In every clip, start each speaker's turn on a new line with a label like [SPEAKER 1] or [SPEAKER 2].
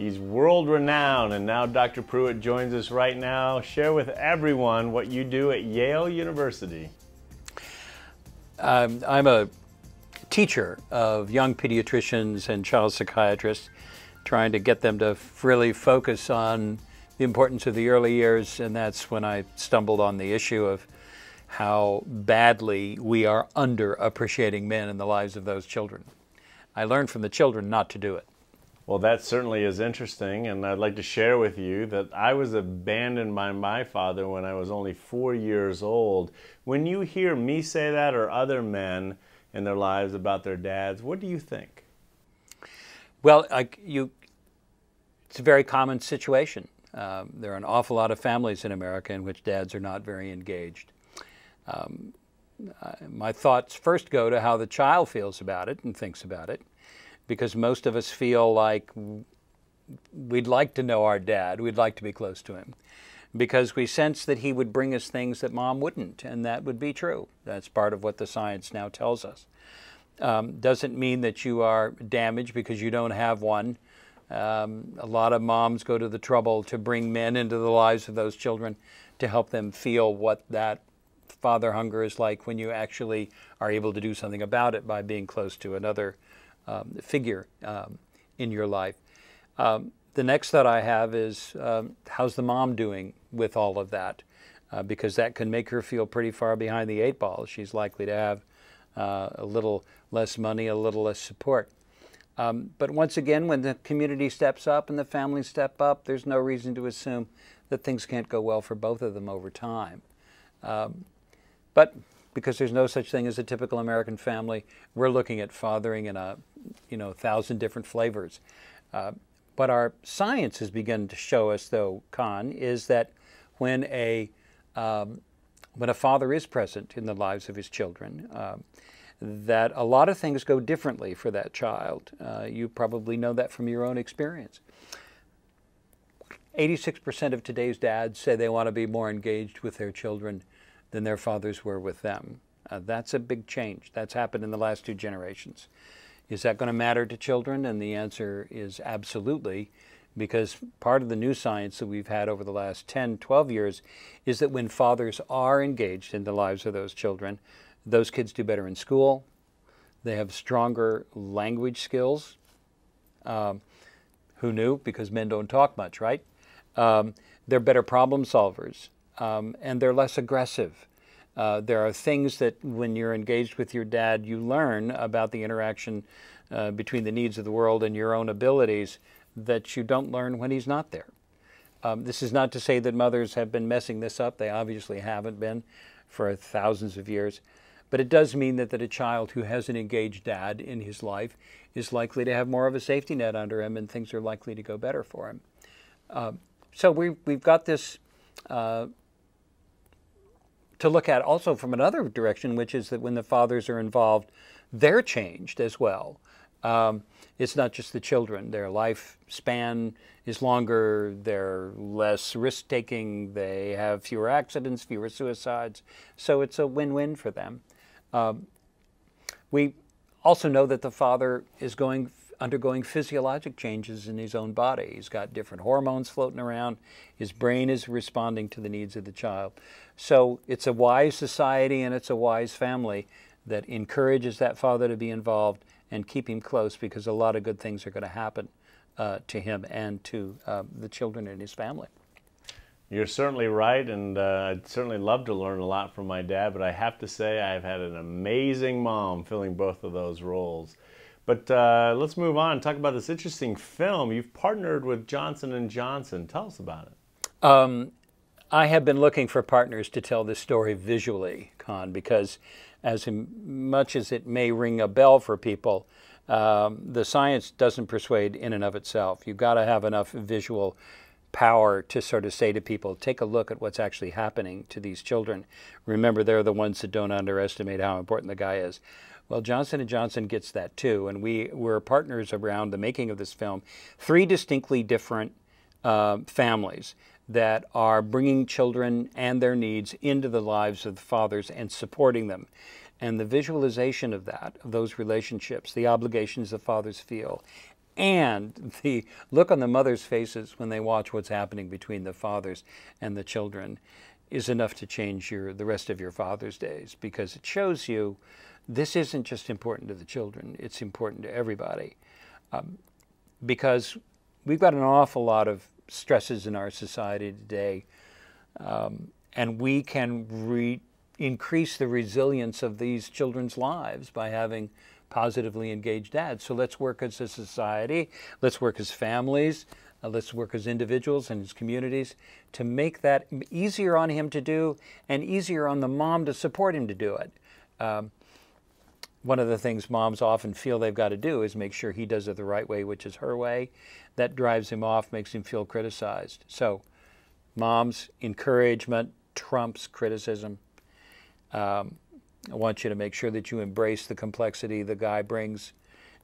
[SPEAKER 1] He's world-renowned, and now Dr. Pruett joins us right now. Share with everyone what you do at Yale University.
[SPEAKER 2] I'm a teacher of young pediatricians and child psychiatrists, trying to get them to really focus on the importance of the early years, and that's when I stumbled on the issue of how badly we are under-appreciating men in the lives of those children. I learned from the children not to do it.
[SPEAKER 1] Well, that certainly is interesting, and I'd like to share with you that I was abandoned by my father when I was only 4 years old. When you hear me say that, or other men in their lives about their dads, what do you think?
[SPEAKER 2] Well, it's a very common situation. There are an awful lot of families in America in which dads are not very engaged. My thoughts first go to how the child feels about it and thinks about it, because most of us feel like we'd like to know our dad, we'd like to be close to him, because we sense that he would bring us things that mom wouldn't, and that would be true. That's part of what the science now tells us. Doesn't mean that you are damaged because you don't have one. A lot of moms go to the trouble to bring men into the lives of those children to help them feel what that father hunger is like when you actually are able to do something about it by being close to another figure in your life. The next thought I have is, how's the mom doing with all of that? Because that can make her feel pretty far behind the eight ball. She's likely to have a little less money, a little less support. But once again, when the community steps up and the families step up, there's no reason to assume that things can't go well for both of them over time. But because there's no such thing as a typical American family, we're looking at fathering in a 1,000 different flavors. What our science has begun to show us, though, Con, is that when a father is present in the lives of his children, that a lot of things go differently for that child. You probably know that from your own experience. 86% of today's dads say they want to be more engaged with their children than their fathers were with them. That's a big change. That's happened in the last 2 generations. Is that going to matter to children? And the answer is absolutely, because part of the new science that we've had over the last 10, 12 years is that when fathers are engaged in the lives of those children, those kids do better in school. They have stronger language skills. Who knew? Because men don't talk much, right? They're better problem solvers. And they're less aggressive. There are things that when you're engaged with your dad, you learn about the interaction between the needs of the world and your own abilities that you don't learn when he's not there. This is not to say that mothers have been messing this up. They obviously haven't been for thousands of years. But it does mean that a child who has an engaged dad in his life is likely to have more of a safety net under him, and things are likely to go better for him. So we've got this to look at also from another direction, which is that when the fathers are involved, they're changed as well. It's not just the children. Their lifespan is longer, they're less risk-taking, they have fewer accidents, fewer suicides, so it's a win-win for them. We also know that the father is undergoing physiologic changes in his own body. He's got different hormones floating around. His brain is responding to the needs of the child. So it's a wise society and it's a wise family that encourages that father to be involved and keep him close, because a lot of good things are going to happen to him and to the children in his family.
[SPEAKER 1] You're certainly right, and I'd certainly love to learn a lot from my dad, but I have to say I've had an amazing mom filling both of those roles. But let's move on and talk about this interesting film. You've partnered with Johnson & Johnson. Tell us about it.
[SPEAKER 2] I have been looking for partners to tell this story visually, Con, because as much as it may ring a bell for people, the science doesn't persuade in and of itself. You've got to have enough visual power to sort of say to people, take a look at what's actually happening to these children. Remember, they're the ones that don't underestimate how important the guy is. Well, Johnson & Johnson gets that too, and we were partners around the making of this film. 3 distinctly different families that are bringing children and their needs into the lives of the fathers and supporting them. And the visualization of that, of those relationships, the obligations the fathers feel, And the look on the mother's faces when they watch what's happening between the fathers and the children is enough to change the rest of your Father's Days, because it shows you this isn't just important to the children, it's important to everybody. Because we've got an awful lot of stresses in our society today, and we can increase the resilience of these children's lives by having positively engaged dads. So let's work as a society, let's work as families, let's work as individuals and as communities to make that easier on him to do and easier on the mom to support him to do it. One of the things moms often feel they've got to do is make sure he does it the right way, which is her way. That drives him off, makes him feel criticized. So moms, encouragement trumps criticism. I want you to make sure that you embrace the complexity the guy brings.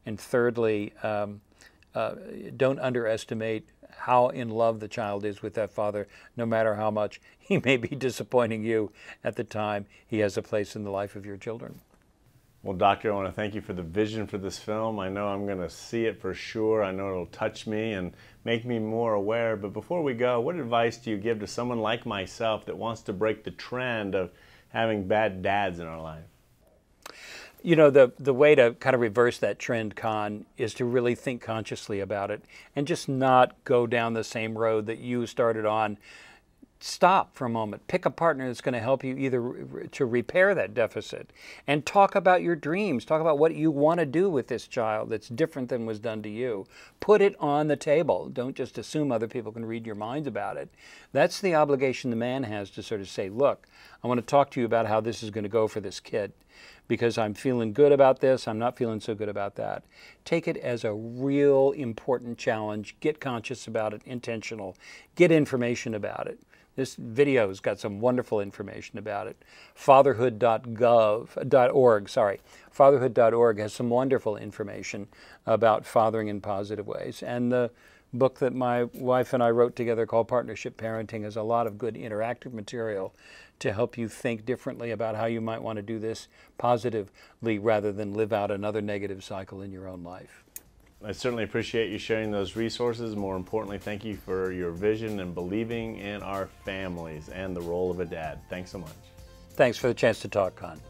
[SPEAKER 2] And thirdly, don't underestimate how in love the child is with that father, no matter how much he may be disappointing you at the time. He has a place in the life of your children.
[SPEAKER 1] Well, Doctor, I want to thank you for the vision for this film. I know I'm going to see it for sure. I know it'll touch me and make me more aware. But before we go, what advice do you give to someone like myself that wants to break the trend of having bad dads in our life?
[SPEAKER 2] You know, the way to kind of reverse that trend, Con, is to really think consciously about it and just not go down the same road that you started on. Stop for a moment. Pick a partner that's going to help you either to repair that deficit, and talk about your dreams. Talk about what you want to do with this child that's different than was done to you. Put it on the table. Don't just assume other people can read your minds about it. That's the obligation the man has, to sort of say, look, I want to talk to you about how this is going to go for this kid, because I'm feeling good about this, I'm not feeling so good about that. Take it as a real important challenge. Get conscious about it, intentional. Get information about it. This video's got some wonderful information about it. Fatherhood.org, Fatherhood.org has some wonderful information about fathering in positive ways. And the book that my wife and I wrote together called Partnership Parenting has a lot of good interactive material to help you think differently about how you might want to do this positively rather than live out another negative cycle in your own life.
[SPEAKER 1] I certainly appreciate you sharing those resources. More importantly, thank you for your vision and believing in our families and the role of a dad. Thanks so much.
[SPEAKER 2] Thanks for the chance to talk, Con.